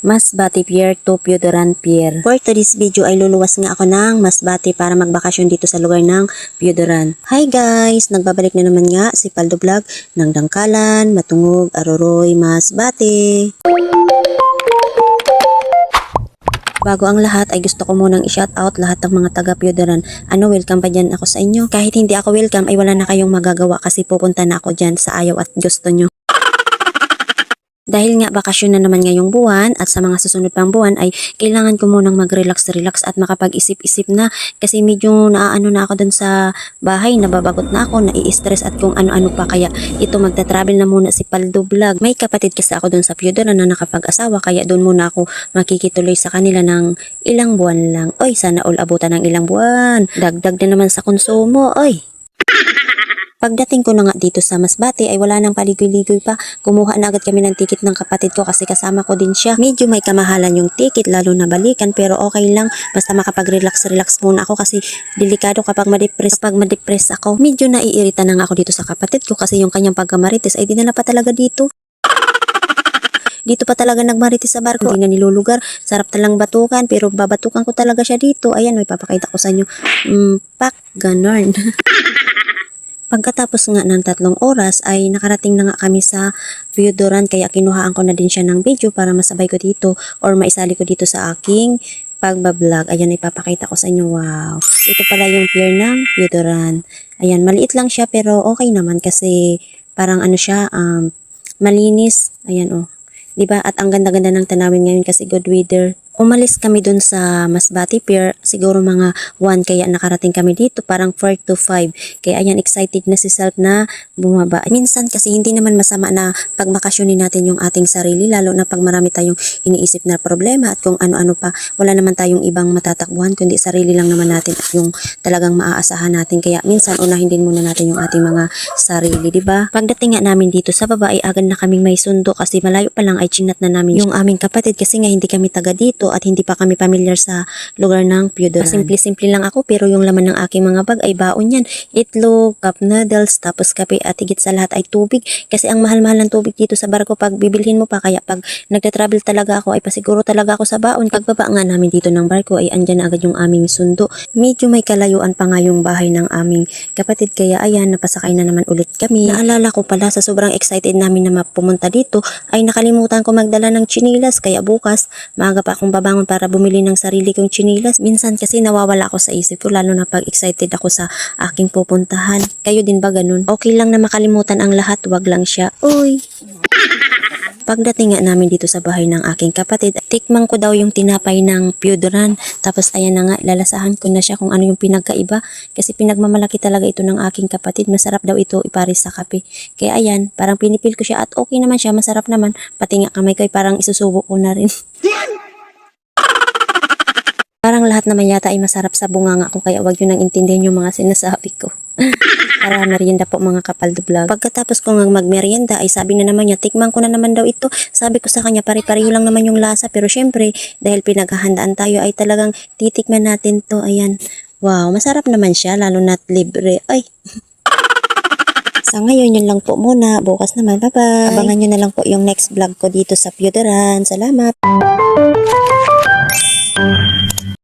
Masbate Pier to Piudoran Pier. For today's video ay luluwas nga ako ng Masbate para magbakasyon dito sa lugar ng Piudoran. Hi guys! Nagbabalik na naman nga si Paldo Vlog ng Dangkalan, Matungog, Aroroy, Masbate. Bago ang lahat ay gusto ko munang i-shoutout lahat ng mga taga Piudoran. Welcome pa dyan ako sa inyo. Kahit hindi ako welcome ay wala na kayong magagawa kasi pupunta na ako dyan sa ayaw at gusto nyo. Dahil nga bakasyon na naman ngayong buwan at sa mga susunod pang buwan ay kailangan ko munang mag-relax at makapag-isip-isip na kasi medyo naaano na ako dun sa bahay, nababagot na ako, nai-stress at kung ano-ano pa kaya ito magta-travel na muna si Paldo Vlog. May kapatid kasi ako dun sa Piudoran na nakapag-asawa kaya dun muna ako makikituloy sa kanila ng ilang buwan lang. Oy, sana all abutan ng ilang buwan. Dagdag na naman sa konsumo, oy. Pagdating ko na nga dito sa Masbate ay wala nang paligoy-ligoy pa. Kumuha na agad kami ng ticket ng kapatid ko kasi kasama ko din siya. Medyo may kamahalan yung ticket lalo na balikan pero okay lang. Basta makapag-relax muna ako kasi delikado kapag ma-depress ako. Medyo naiirita na nga ako dito sa kapatid ko kasi yung kanyang pagkamarites ay dinala pa talaga dito. Dito pa talaga nagmarites sa barko. Hindi na nilulugar. Sarap talang batukan pero babatukan ko talaga siya dito. Ayan, may papakita ko sa inyo. Ganon. Pagkatapos nga ng 3 oras ay nakarating na nga kami sa Piudoran kaya kinuhaan ko na din siya ng video para masabay ko dito or maisali ko dito sa aking pagbablog. Ayan, ipapakita ko sa inyo. Wow! Ito pala yung pier ng Piudoran. Ayan, maliit lang siya pero okay naman kasi parang ano siya, malinis. Ayan oh. Diba? At ang ganda-ganda ng tanawin ngayon kasi good weather. Umalis kami dun sa Masbate Pier, siguro mga 1 kaya nakarating kami dito, parang 4 to 5. Kaya ayan, excited na si Self na bumaba. Minsan kasi hindi naman masama na pagmakasyonin natin yung ating sarili, lalo na pag marami tayong iniisip na problema at kung ano-ano pa. Wala naman tayong ibang matatakbuhan, kundi sarili lang naman natin at yung talagang maaasahan natin. Kaya minsan unahin din muna natin yung ating mga sarili, diba? Pagdating nga namin dito sa baba ay agad na kaming may sundo kasi malayo pa lang ay chinat na namin yung aming kapatid kasi nga hindi kami taga dito at hindi pa kami familiar sa lugar ng Piudoran. Simple-simple lang ako pero yung laman ng aking mga bag ay baon yan. Itlog, cup noodles, tapos kape at higit sa lahat ay tubig. Kasi ang mahal-mahal ng tubig dito sa barko pag bibilhin mo pa. Kaya pag nagta-travel talaga ako ay pasiguro talaga ako sa baon. Pagbaba nga namin dito ng barko ay andyan na agad yung aming sundo. Medyo may kalayuan pa nga yung bahay ng aming kapatid. Kaya ayan, napasakay na naman ulit kami. Naalala ko pala sa sobrang excited namin na mapumunta dito ay nakalimutan ko magdala ng chinilas. Kaya bukas, maaga pa akong babangon para bumili ng sarili kong chinilas. Minsan kasi nawawala ako sa isip ko lalo na pag excited ako sa aking pupuntahan. Kayo din ba ganun? Okay lang na makalimutan ang lahat, wag lang siya. Uy! Pagdating nga namin dito sa bahay ng aking kapatid, tikman ko daw yung tinapay ng Piudoran. Tapos ayan na nga, lalasahan ko na siya kung ano yung pinagkaiba. Kasi pinagmamalaki talaga ito ng aking kapatid. Masarap daw ito ipares sa kape. Kaya ayan, parang pinipil ko siya at okay naman siya, masarap naman. Pati nga kamay ko ay parang isusubo ko na rin. Parang lahat naman yata ay masarap sa bunganga ko kaya wag yun nang intindihin yung mga sinasabi ko. Para merienda po mga Kapaldo Vlog. Pagkatapos ko nga magmerienda ay sabi na naman niya, tikman ko na naman daw ito. Sabi ko sa kanya, pare-pareho lang naman yung lasa pero syempre dahil pinaghahandaan tayo ay talagang titikman natin to. Ayan. Wow, masarap naman siya lalo na't libre. Ay. Sa ngayon, yun lang po muna. Bukas naman, bye-bye. Abangan nyo na lang po yung next vlog ko dito sa Piudoran. Salamat!